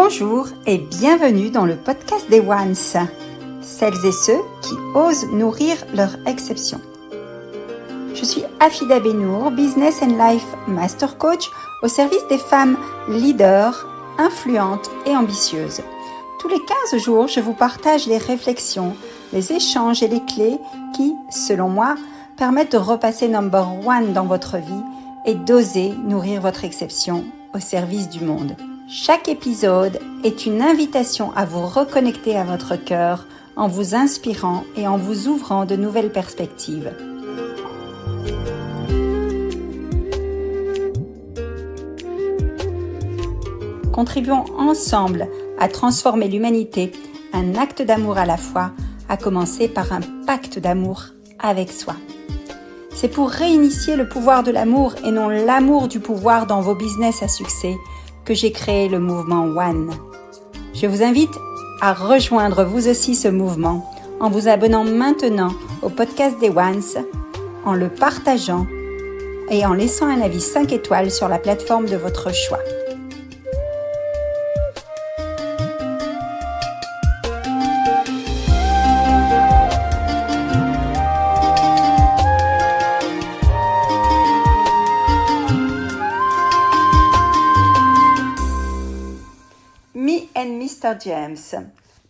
Bonjour et bienvenue dans le podcast des Ones, celles et ceux qui osent nourrir leur exception. Je suis Afida Benour, Business and Life Master Coach au service des femmes leaders, influentes et ambitieuses. Tous les 15 jours, je vous partage les réflexions, les échanges et les clés qui, selon moi, permettent de repasser number one dans votre vie et d'oser nourrir votre exception au service du monde. Chaque épisode est une invitation à vous reconnecter à votre cœur en vous inspirant et en vous ouvrant de nouvelles perspectives. Contribuons ensemble à transformer l'humanité, un acte d'amour à la fois, à commencer par un pacte d'amour avec soi. C'est pour réinitier le pouvoir de l'amour et non l'amour du pouvoir dans vos business à succès que j'ai créé le mouvement One. Je vous invite à rejoindre vous aussi ce mouvement en vous abonnant maintenant au podcast des Ones, en le partageant et en laissant un avis 5 étoiles sur la plateforme de votre choix. Me and Mr. James.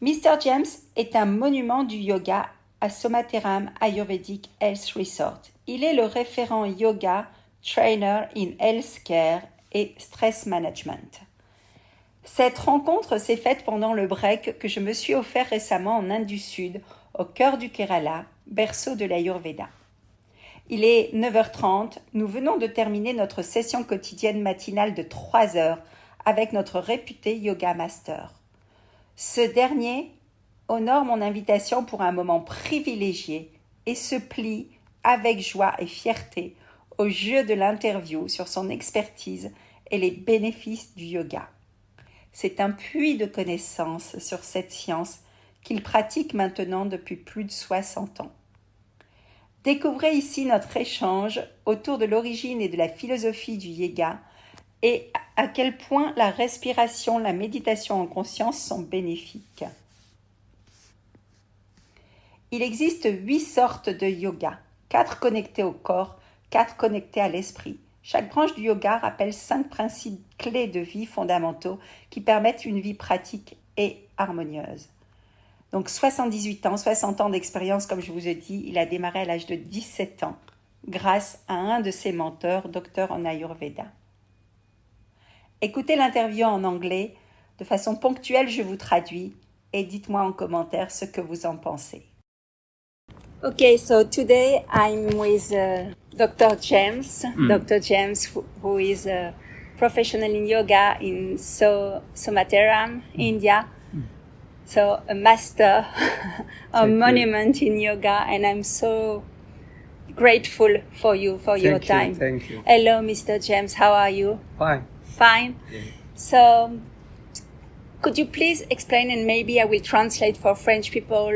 Mr. James est un monument du yoga à Somateram Ayurvedic Health Resort. Il est le référent yoga, trainer in healthcare et stress management. Cette rencontre s'est faite pendant le break que je me suis offert récemment en Inde du Sud, au cœur du Kerala, berceau de l'Ayurveda. Il est 9h30, nous venons de terminer notre session quotidienne matinale de 3 heures avec notre réputé yoga master. Ce dernier honore mon invitation pour un moment privilégié et se plie avec joie et fierté au jeu de l'interview sur son expertise et les bénéfices du yoga. C'est un puits de connaissances sur cette science qu'il pratique maintenant depuis plus de 60 ans. Découvrez ici notre échange autour de l'origine et de la philosophie du yoga et à quel point la respiration, la méditation en conscience sont bénéfiques. Il existe 8 sortes de yoga, 4 connectées au corps, 4 connectées à l'esprit. Chaque branche du yoga rappelle 5 principes clés de vie fondamentaux qui permettent une vie pratique et harmonieuse. Donc 78 ans, 60 ans d'expérience, comme je vous ai dit, il a démarré à l'âge de 17 ans, grâce à un de ses mentors, docteur en Ayurveda. Écoutez l'interview en anglais, de façon ponctuelle je vous traduis et dites-moi en commentaire ce que vous en pensez. Okay, so today I'm with Dr. James. Dr. James, who is a professional in yoga in Somateram, India. So a master, a monument in yoga, and I'm so grateful for you, for your time. Thank you. Hello, Mr. James, how are you? Fine. Fine. Yeah. So, could you please explain, and maybe I will translate for French people,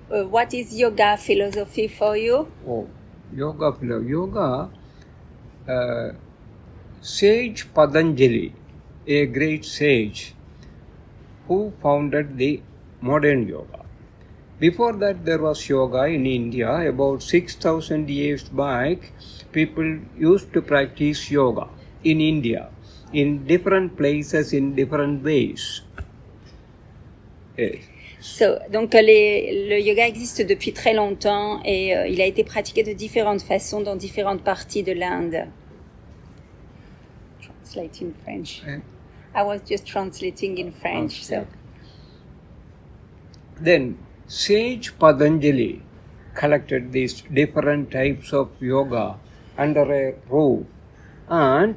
what is yoga philosophy for you? Oh, yoga, sage Patanjali, a great sage, who founded the modern yoga. Before that, there was yoga in India. About 6,000 years back, people used to practice yoga in India, in different places, in different ways. Yes. Donc le yoga existe depuis très longtemps et il a été pratiqué de différentes façons dans différentes parties de l'Inde. Translate in French. I was just translating in French. Okay. So. Then sage Patanjali collected these different types of yoga under a roof, and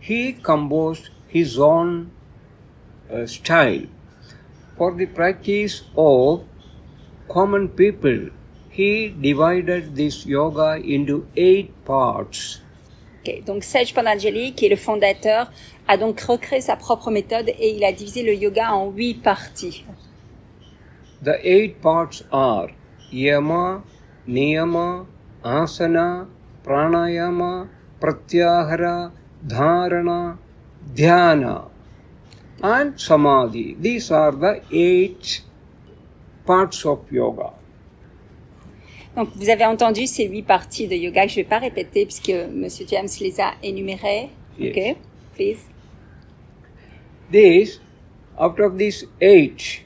he composed his own style. For the practice of common people, he divided this yoga into 8 parts. Okay. Donc Sage Patanjali, qui est le fondateur, a donc recréé sa propre méthode et il a divisé le yoga en 8 parties. The 8 parts are Yama, Niyama, Asana, Pranayama, Pratyahara, Dharana, Dhyana. and samadhi. These are the 8 parts of yoga. Donc, vous avez entendu ces 8 parties de yoga que je ne vais pas répéter puisque M. James les a énumérées. Yes. OK, please. These, out of these 8,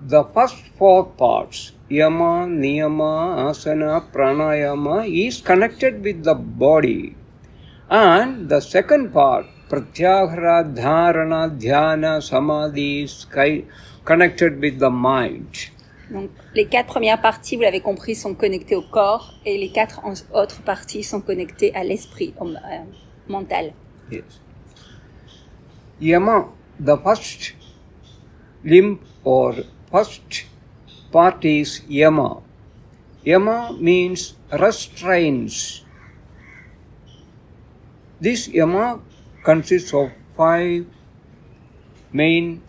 the first 4 parts, yama, niyama, asana, pranayama, is connected with the body. And the second part, pratyahara, dharana, dhyana, samadhi, is connected with the mind. Donc, les 4 premières parties, vous l'avez compris, sont connectées au corps et les 4 autres parties sont connectées à l'esprit, au mental. Yes. Yama, the first limb or first part is yama. Yama means restraints. This yama consists of 5 main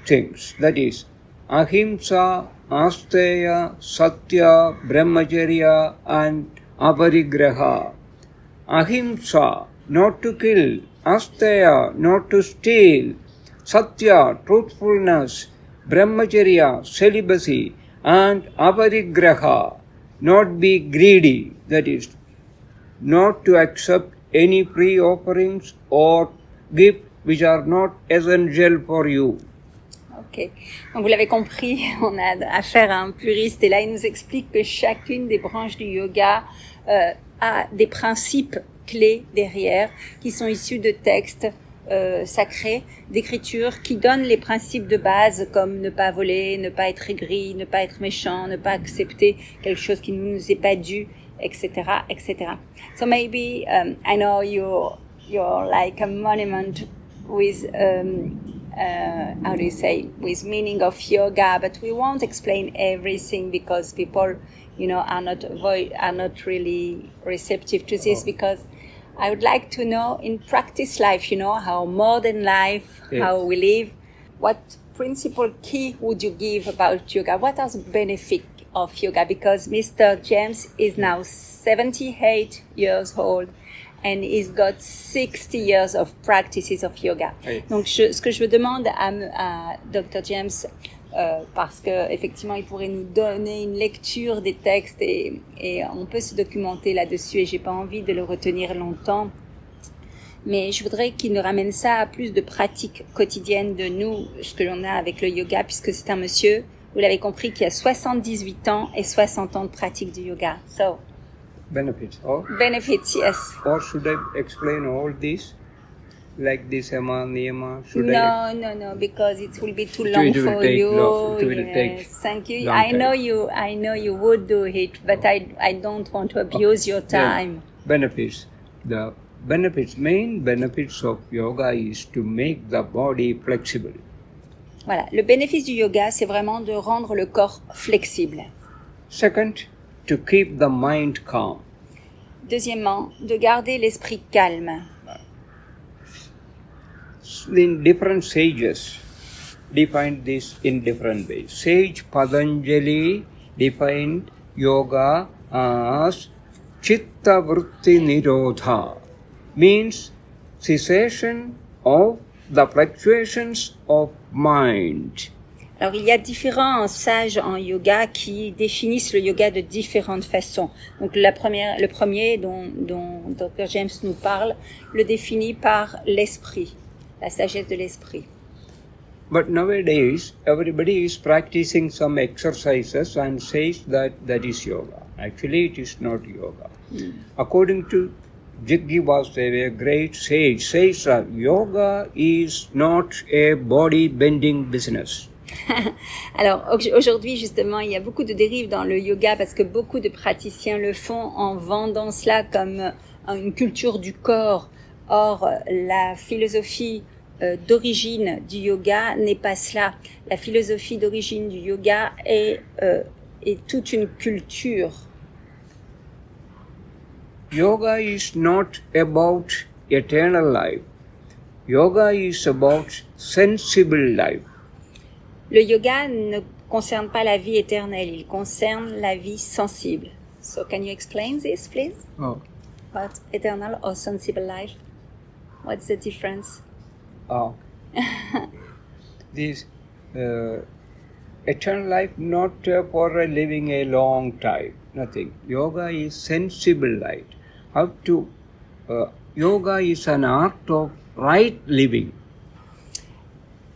things. That is, ahimsa, asteya, satya, brahmacharya, and aparigraha. Ahimsa, not to kill. Asteya, not to steal. Satya, truthfulness. Brahmacharya, celibacy. And aparigraha, not be greedy. That is, not to accept any free offerings or gifts which are not essential for you. Ok, donc vous l'avez compris, on a affaire à un puriste et là il nous explique que chacune des branches du yoga a des principes clés derrière qui sont issus de textes sacrés, d'écriture qui donnent les principes de base comme ne pas voler, ne pas être aigri, ne pas être méchant, ne pas accepter quelque chose qui ne nous est pas dû, etc., etc. So maybe I know you're like a monument with how do you say, with meaning of yoga, but we won't explain everything because people, are not really receptive to this, because I would like to know in practice life, how modern life, yes, how we live, what principle key would you give about yoga? What are the benefits of yoga? Because Mr. James is now 78 years old and he's got 60 years of practices of yoga. Oui. Donc, ce que je demande à Dr. James, parce que effectivement, il pourrait nous donner une lecture des textes et on peut se documenter là-dessus. Et j'ai pas envie de le retenir longtemps, mais je voudrais qu'il nous ramène ça à plus de pratiques quotidiennes de nous, ce que l'on a avec le yoga, puisque c'est un monsieur, vous l'avez compris, qui a 78 ans et 60 ans de pratique du yoga. So. Benefits. Or Yes. Or should I explain all this? Like this yama, niyama? No, because it will be too long for you. Yes, thank you. I know you would do it, but I don't want to abuse your time. Benefits. The main benefits of yoga is to make the body flexible. Voilà, le bénéfice du yoga, c'est vraiment de rendre le corps flexible. Second, to keep the mind calm. Deuxièmement, de garder l'esprit calme. In different sages defined this in different ways. Sage Patanjali defined yoga as chitta vritti nirodha, means cessation of the fluctuations of mind. Alors, il y a différents sages en yoga qui définissent le yoga de différentes façons. Donc, le premier dont Dr. James nous parle, le définit par l'esprit, la sagesse de l'esprit. But nowadays, everybody is practicing some exercises and says that is yoga. Actually, it is not yoga. According to Jiggi Vasudeva, a great sage, says that yoga is not a body-bending business. Alors aujourd'hui justement il y a beaucoup de dérives dans le yoga parce que beaucoup de praticiens le font en vendant cela comme une culture du corps. Or la philosophie d'origine du yoga n'est pas cela. La philosophie d'origine du yoga est toute une culture. Yoga is not about eternal life. Yoga is about sensible life. Le yoga ne concerne pas la vie éternelle, il concerne la vie sensible. So can you explain this, please? Oh. What eternal or sensible life? What's the difference? This eternal life not for living a long time, nothing. Yoga is sensible life. How to yoga is an art of right living.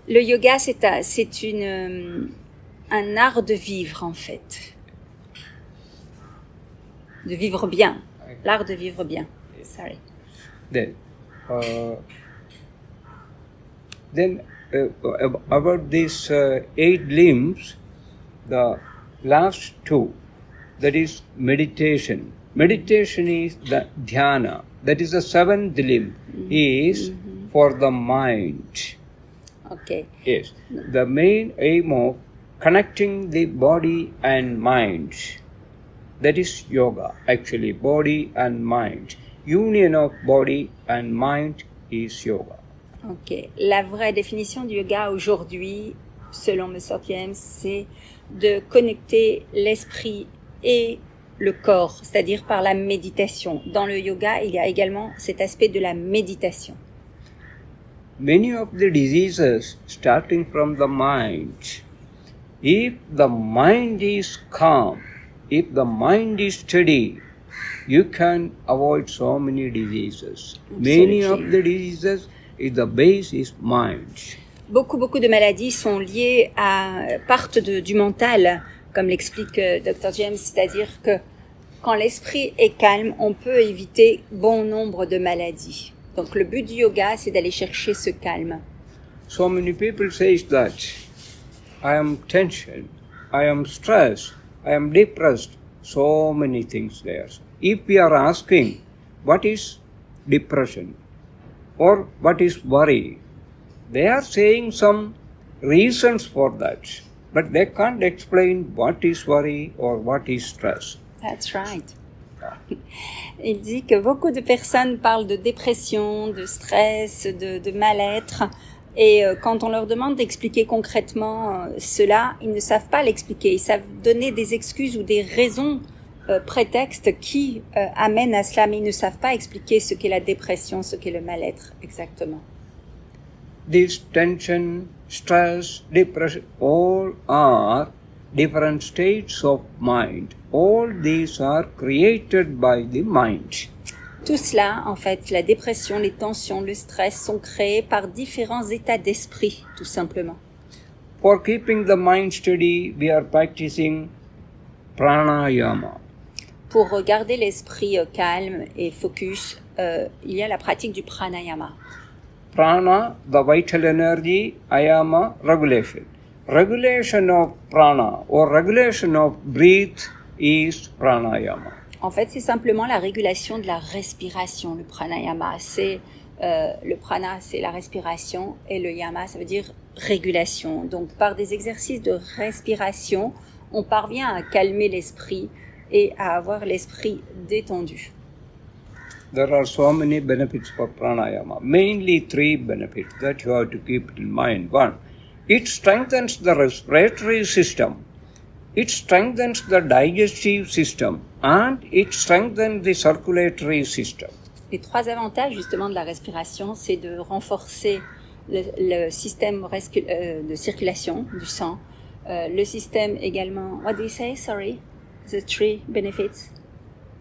Le yoga, c'est un art de vivre, en fait. De vivre bien. L'art de vivre bien. Sorry. Then about these 8 limbs, the last 2, that is meditation. Meditation is the dhyana. That is the 7th limb, is for the mind. Okay. Yes. The main aim of connecting the body and mind. That is yoga, actually, body and mind. Union of body and mind is yoga. Ok. La vraie définition du yoga aujourd'hui, selon Mr. James, c'est de connecter l'esprit et le corps, c'est-à-dire par la méditation. Dans le yoga, il y a également cet aspect de la méditation. Many of the diseases starting from the mind. If the mind is calm, if the mind is steady, you can avoid so many diseases. Absolutely. Many of the diseases, the base is mind. Beaucoup de maladies sont liées partent du mental, comme l'explique Dr. James, c'est-à-dire que quand l'esprit est calme, on peut éviter bon nombre de maladies. Donc le but du yoga, c'est d'aller chercher ce calme. So many people say that I am tension, I am stressed, I am depressed, so many things there. If we are asking what is depression or what is worry, they are saying some reasons for that, but they can't explain what is worry or what is stress. That's right. Il dit que beaucoup de personnes parlent de dépression, de stress, de mal-être, et quand on leur demande d'expliquer concrètement cela, ils ne savent pas l'expliquer. Ils savent donner des excuses ou des raisons, prétextes qui amènent à cela, mais ils ne savent pas expliquer ce qu'est la dépression, ce qu'est le mal-être exactement. This tension, stress, depression, all are different states of mind. All these are created by the mind. Tout cela, en fait, la dépression, les tensions, le stress sont créés par différents états d'esprit, tout simplement. For keeping the mind steady, we are practicing pranayama. Pour garder l'esprit calme et focus, il y a la pratique du pranayama. Prana, the vital energy, ayama, regulation. Regulation of prana or regulation of breath is pranayama. En fait, c'est simplement la régulation de la respiration, le pranayama. Le prana, c'est la respiration, et le yama, ça veut dire régulation. Donc, par des exercices de respiration, on parvient à calmer l'esprit et à avoir l'esprit détendu. There are so many benefits for pranayama. Mainly 3 benefits that you have to keep in mind. 1, it strengthens the respiratory system. It strengthens the digestive system and it strengthens the circulatory system. Les 3 avantages justement de la respiration, c'est de renforcer le système de circulation du sang, le système également. What do you say? Sorry, the 3 benefits.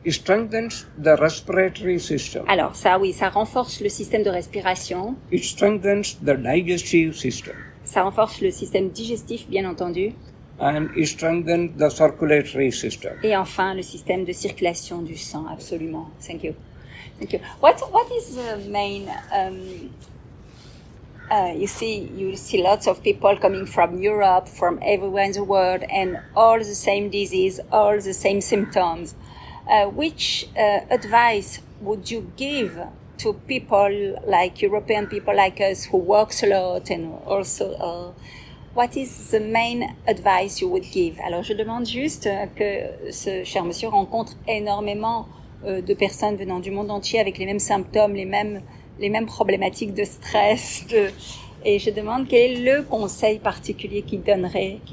It strengthens the respiratory system. Alors ça, oui, ça renforce le système de respiration. It strengthens the digestive system. Ça renforce le système digestif, bien entendu. And it strengthens the circulatory system. Et enfin, le système de circulation du sang, absolument. Thank you. Thank you. What is the main? You see lots of people coming from Europe, from everywhere in the world, and all the same disease, all the same symptoms. Which advice would you give to people like European people like us who works a lot and also what is the main advice you would give? Alors je demande juste que ce cher monsieur rencontre énormément de personnes venant du monde entier avec les mêmes symptômes, les mêmes problématiques de stress, et je demande quel est le conseil particulier qu'il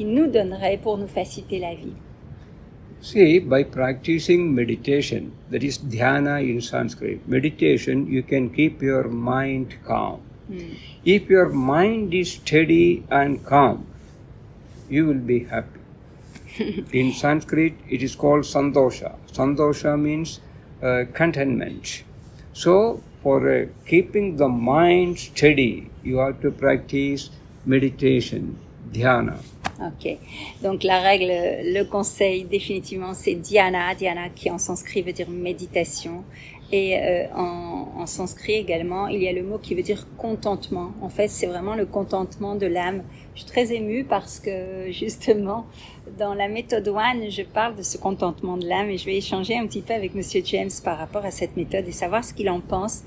nous donnerait pour nous faciliter la vie. See, by practicing meditation, that is dhyana in Sanskrit, meditation, you can keep your mind calm. If your mind is steady and calm, you will be happy. In Sanskrit, it is called santosha. Santosha means contentment. So, for keeping the mind steady, you have to practice meditation, dhyana. Ok, donc la règle, le conseil définitivement c'est dhyana, dhyana qui en sanskrit veut dire méditation et en sanskrit également il y a le mot qui veut dire contentement. En fait c'est vraiment le contentement de l'âme. Je suis très émue parce que justement dans la méthode One je parle de ce contentement de l'âme et je vais échanger un petit peu avec Monsieur James par rapport à cette méthode et savoir ce qu'il en pense.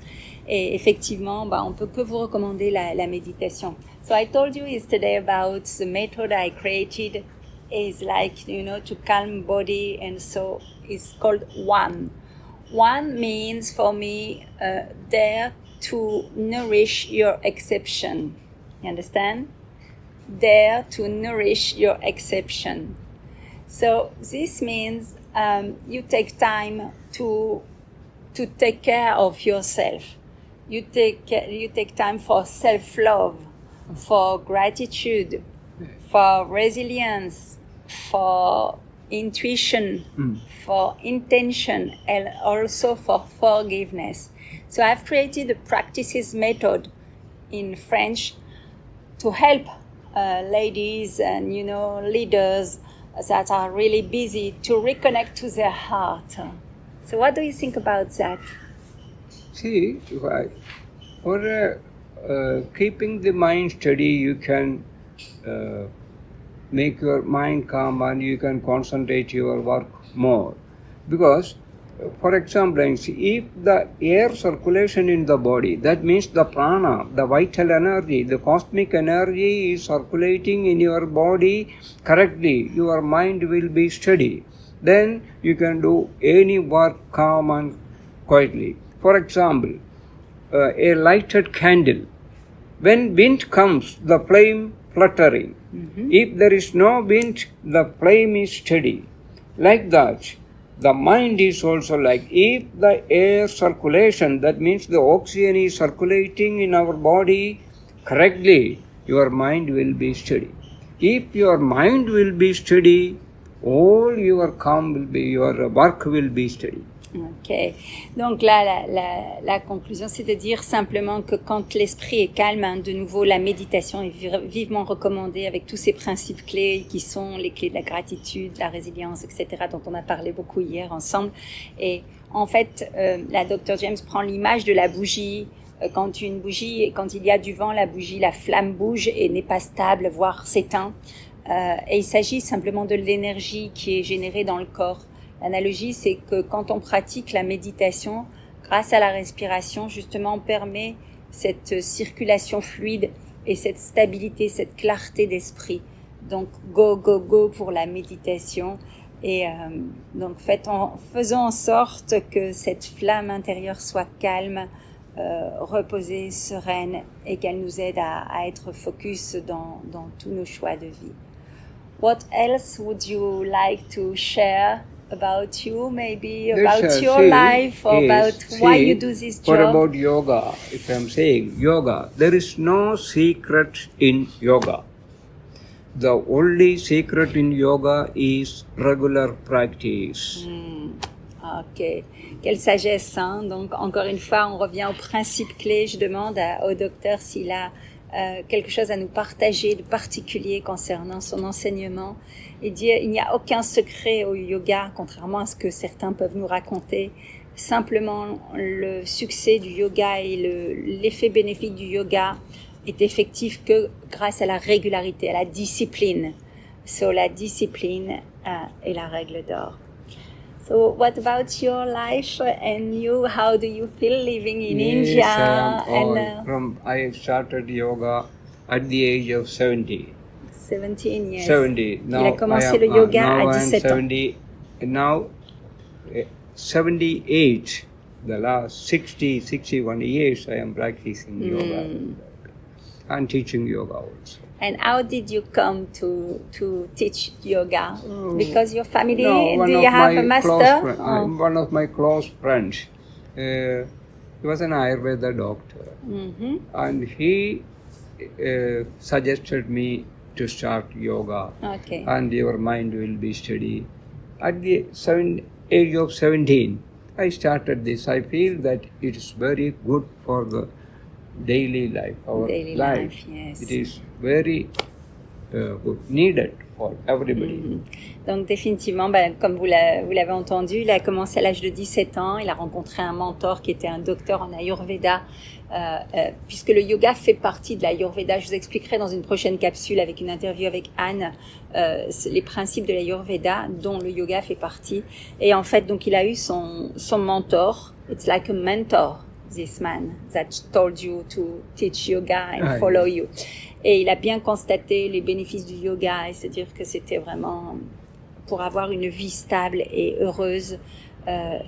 Et effectivement, on peut que vous recommander la méditation. So I told you yesterday about the method I created is like, to calm body, and so it's called One. One means for me dare to nourish your exception. You understand? Dare to nourish your exception. So this means you take time to take care of yourself. You take time for self-love, for gratitude, for resilience, for intuition, for intention, and also for forgiveness. So I've created a practices method in French to help ladies and leaders that are really busy to reconnect to their heart. So what do you think about that? See, for keeping the mind steady, you can make your mind calm and you can concentrate your work more. Because, for example, if the air circulation in the body, that means the prana, the vital energy, the cosmic energy is circulating in your body correctly, your mind will be steady. Then you can do any work calm and quietly. For example, a lighted candle. When wind comes, the flame fluttering. If there is no wind, the flame is steady. Like that, the mind is also like, if the air circulation, that means the oxygen is circulating in our body correctly, your mind will be steady. If your mind will be steady, all your calm will be, your work will be steady. Ok, donc là la conclusion c'est de dire simplement que quand l'esprit est calme, de nouveau la méditation est vivement recommandée avec tous ces principes clés qui sont les clés de la gratitude, la résilience, etc. dont on a parlé beaucoup hier ensemble. Et en fait, la Dr James prend l'image de la bougie. Quand il y a du vent, la bougie, la flamme bouge et n'est pas stable, voire s'éteint. Et il s'agit simplement de l'énergie qui est générée dans le corps. L'analogie, c'est que quand on pratique la méditation, grâce à la respiration, justement, on permet cette circulation fluide et cette stabilité, cette clarté d'esprit. Donc, go pour la méditation. Et donc, faisons en sorte que cette flamme intérieure soit calme, reposée, sereine et qu'elle nous aide à être focus dans tous nos choix de vie. What else would you like to share about you, maybe about your life, or about why you do this job? For about yoga, if I'm saying yoga, there is no secret in yoga. The only secret in yoga is regular practice. Ok, quelle sagesse, hein? Donc encore une fois, on revient au principe clé. Je demande au docteur s'il a quelque chose à nous partager de particulier concernant son enseignement. Et dire, il n'y a aucun secret au yoga, contrairement à ce que certains peuvent nous raconter. Simplement, le succès du yoga et l'effet bénéfique du yoga est effectif que grâce à la régularité, à la discipline. So, la discipline est la règle d'or. So, what about your life and you? How do you feel living in India? I started yoga at the age of 70. 17 years. 70. Now il a commencé le yoga à 17 ans. Now 78. The last 61 years I am practicing yoga and teaching yoga also. And how did you come to teach yoga? Because your family, No, do you have a master? One of my close friends. He was an Ayurveda doctor, Mm-hmm. and he suggested me to start yoga, Okay. and your mind will be steady. At the age of 17, I started this. I feel that it is very good for the daily life, our Daily life, yes. It is very good, needed for everybody. Mhm. Donc définitivement, comme vous l'avez entendu, il a commencé à l'âge de 17 ans, il a rencontré un mentor qui était un docteur en Ayurveda, puisque le yoga fait partie de l'Ayurveda. Je vous expliquerai dans une prochaine capsule avec une interview avec Anne, les principes de l'Ayurveda dont le yoga fait partie. Et en fait, donc il a eu son mentor, it's like a mentor, this man that told you to teach yoga and follow you. Et il a bien constaté les bénéfices du yoga, et c'est-à-dire que c'était vraiment, pour avoir une vie stable et heureuse,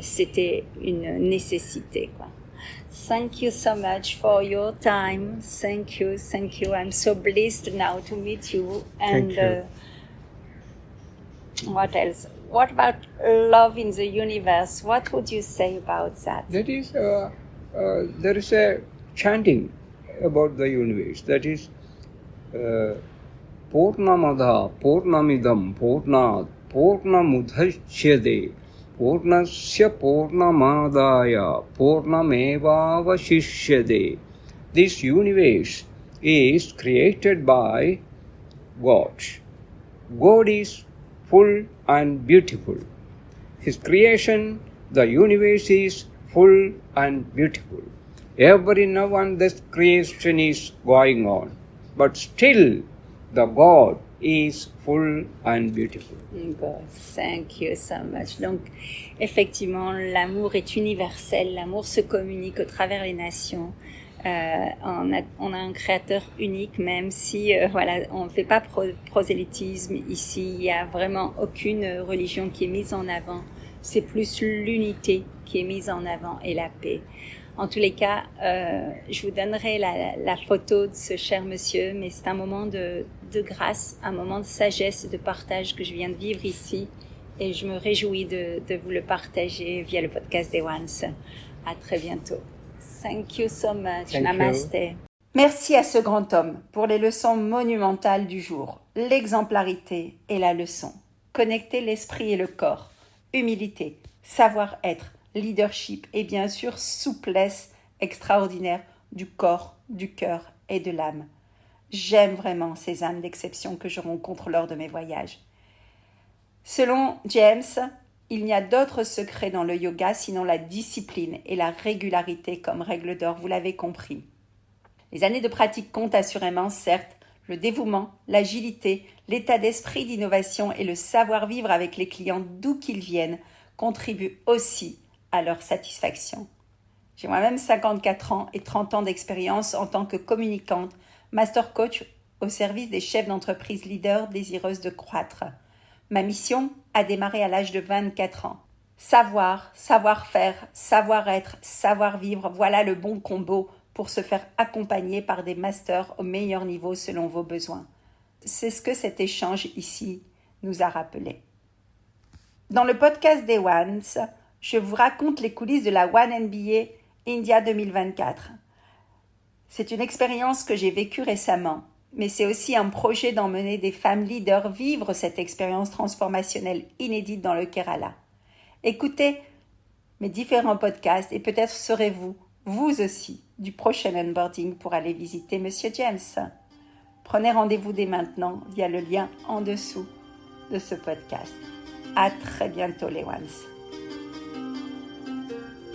c'était une nécessité, quoi. Thank you so much for your time. Thank you. I'm so blessed now to meet you. And Thank you. What else? What about love in the universe? What would you say about that? That is, there is a chanting about the universe. That is, Purnamada, Purnamidam, Purnat, Purnamudhachyate, Purnasya Purnamadaya, Purnamevavashishyate. This universe is created by God. God is full and beautiful. His creation, the universe is full and beautiful. Every now and then creation is going on, but still the God is full and beautiful. God, thank you so much. Donc, effectivement, l'amour est universel. L'amour se communique au travers les nations. On a un créateur unique, même si on ne fait pas prosélytisme ici. Il n'y a vraiment aucune religion qui est mise en avant. C'est plus l'unité qui est mise en avant et la paix. En tous les cas, je vous donnerai la photo de ce cher monsieur, mais c'est un moment de grâce, un moment de sagesse et de partage que je viens de vivre ici, et je me réjouis de vous le partager via le podcast des Ones. À très bientôt. Thank you so much. Thank Namaste. you. Merci à ce grand homme pour les leçons monumentales du jour, l'exemplarité et la leçon. Connecter l'esprit et le corps, humilité, savoir-être, leadership et bien sûr souplesse extraordinaire du corps, du cœur et de l'âme. J'aime vraiment ces âmes d'exception que je rencontre lors de mes voyages. Selon James, il n'y a d'autre secret dans le yoga sinon la discipline et la régularité comme règle d'or, vous l'avez compris. Les années de pratique comptent assurément, certes, le dévouement, l'agilité, l'état d'esprit d'innovation et le savoir-vivre avec les clients d'où qu'ils viennent contribuent aussi à leur satisfaction. J'ai moi-même 54 ans et 30 ans d'expérience en tant que communicante, master coach au service des chefs d'entreprise leaders désireuses de croître. Ma mission a démarré à l'âge de 24 ans. Savoir, savoir-faire, savoir-être, savoir-vivre, voilà le bon combo pour se faire accompagner par des masters au meilleur niveau selon vos besoins. C'est ce que cet échange ici nous a rappelé. Dans le podcast des Ones, je vous raconte les coulisses de la One NBA India 2024. C'est une expérience que j'ai vécue récemment, mais c'est aussi un projet d'emmener des femmes leaders vivre cette expérience transformationnelle inédite dans le Kerala. Écoutez mes différents podcasts et peut-être serez-vous, vous aussi, du prochain onboarding pour aller visiter Monsieur James. Prenez rendez-vous dès maintenant via le lien en dessous de ce podcast. À très bientôt les Ones.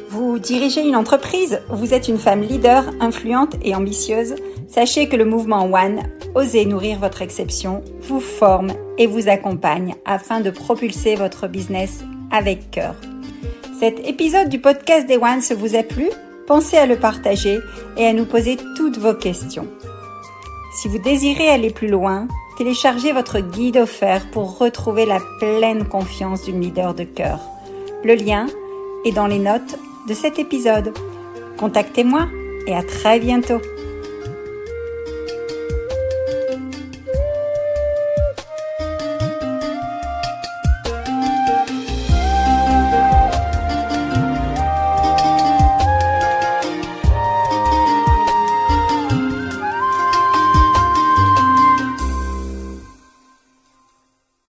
Vous dirigez une entreprise, vous êtes une femme leader, influente et ambitieuse. Sachez que le mouvement One, Osez nourrir votre exception, vous forme et vous accompagne afin de propulser votre business avec cœur. Cet épisode du podcast des Ones vous a plu? Pensez à le partager et à nous poser toutes vos questions. Si vous désirez aller plus loin, téléchargez votre guide offert pour retrouver la pleine confiance d'une leader de cœur. Le lien est dans les notes de cet épisode. Contactez-moi et à très bientôt.